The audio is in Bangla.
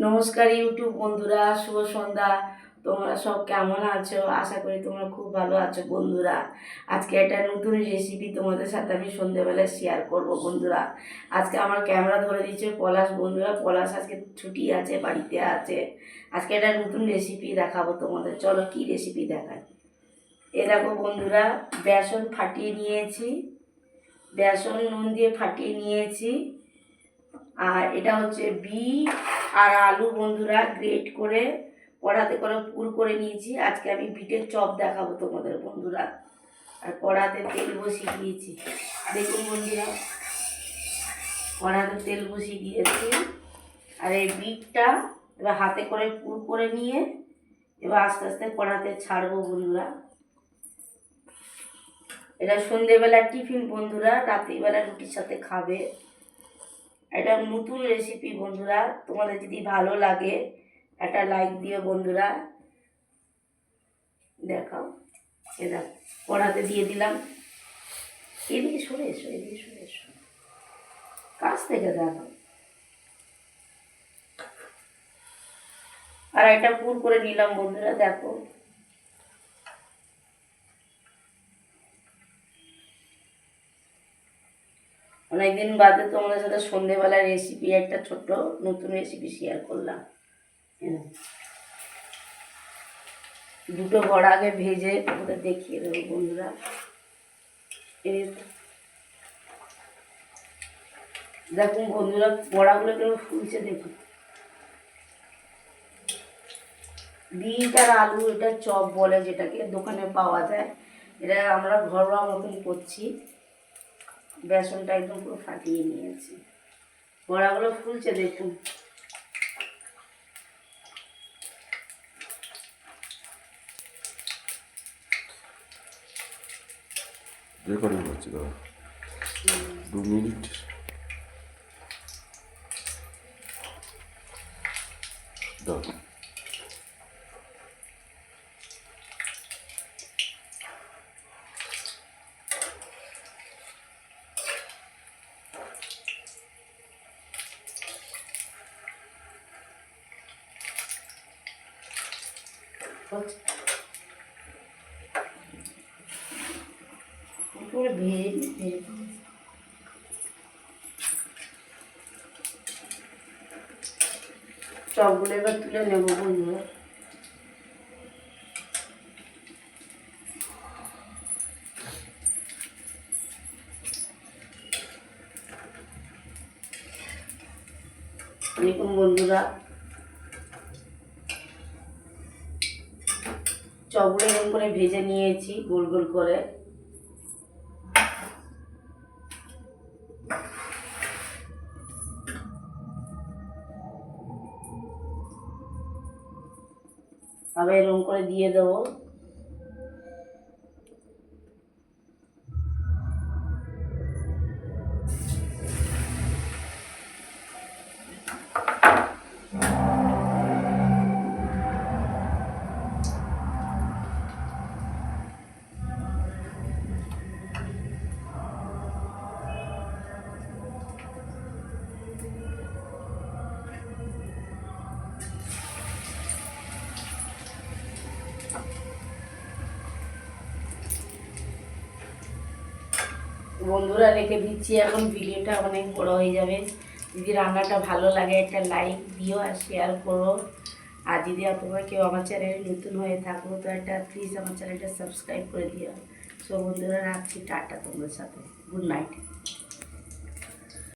নমস্কার ইউটিউব বন্ধুরা, শুভ সন্ধ্যা। তোমরা সব কেমন আছো? আশা করি তোমরা খুব ভালো আছো বন্ধুরা। আজকে একটা নতুন রেসিপি তোমাদের সাথে আমি সন্ধ্যেবেলায় শেয়ার করব বন্ধুরা। আজকে আমার ক্যামেরা ধরে দিচ্ছে পলাশ বন্ধুরা। পলাশ আজকে ছুটি আছে, বাড়িতে আছে। আজকে একটা নতুন রেসিপি দেখাবো তোমাদের। চলো কি রেসিপি দেখাই। এ দেখো বন্ধুরা, বেসন ফাটিয়ে নিয়েছি, বেসন নুন দিয়ে ফাটিয়ে নিয়েছি। আর এটা হচ্ছে বিট আর আলু বন্ধুরা, গ্রেট করে কড়াতে করে পুর করে নিয়েছি। আজকে আমি বিটের চপ দেখাবো তোমাদের বন্ধুরা। আর কড়াতে তেল বসিয়ে দিয়েছি, দেখুন বন্ধুরা, কড়াতে তেল বসিয়ে দিয়েছি। আর এই বিটটা এবার হাতে করে পুর করে নিয়ে এবার আস্তে আস্তে কড়াতে ছাড়বো বন্ধুরা। এটা সন্ধেবেলার টিফিন বন্ধুরা, রাত্রিবেলা রুটির সাথে খাবে। এটা নতুন রেসিপি বন্ধুরা, তোমাদের যদি ভালো লাগে একটা লাইক দিও বন্ধুরা। দেখাও, এটা কড়াতে দিয়ে দিলাম। এদিকে সরে এসো, এদিকে সরে এসো, কাছ থেকে দেখাও। আর এটা পুর করে নিলাম বন্ধুরা, দেখো। অনেকদিন বাদে তোমাদের সাথে সন্ধেবেলার রেসিপি, একটা ছোট্ট নতুন রেসিপি শেয়ার করলাম। দুটো বড়া আগে ভেজে তোমাদের দেখিয়ে দেবো বন্ধুরা। দেখুন বন্ধুরা, বড়াগুলো কেমন ফুলছে দেখুন। বিট আর আলু, এটা চপ বলে, যেটাকে দোকানে পাওয়া যায়। এটা আমরা ঘরোয়া মতন করছি। বেসনটা একদম পুরো ফাটিয়ে নিয়েছি, বড়াগুলো ফুলছে দেখুন। রেকর্ডিং করছি দাদা, 2 মিনিট। দাও, চপগুলো এবার তুলে নেবো বন্ধুরা। দেখুন বন্ধুরা, চপগুলো এরকম করে ভেজে নিয়েছি গোল গোল করে। আবার এরকম করে দিয়ে দেবো। বন্ধুরা রেখে দিচ্ছি, এখন ভিডিওটা অনেক বড় হয়ে যাবে। যদি রান্নাটা ভালো লাগে একটা লাইক দিও আর শেয়ার করো। আর যদি তোমরা কেউ আমার চ্যানেলে নতুন হয়ে থাকো তো একটা প্লিজ আমার চ্যানেলটা সাবস্ক্রাইব করে দিও। সো বন্ধুরা রাখছি, টাটা তোমাদের সাথে, গুড নাইট।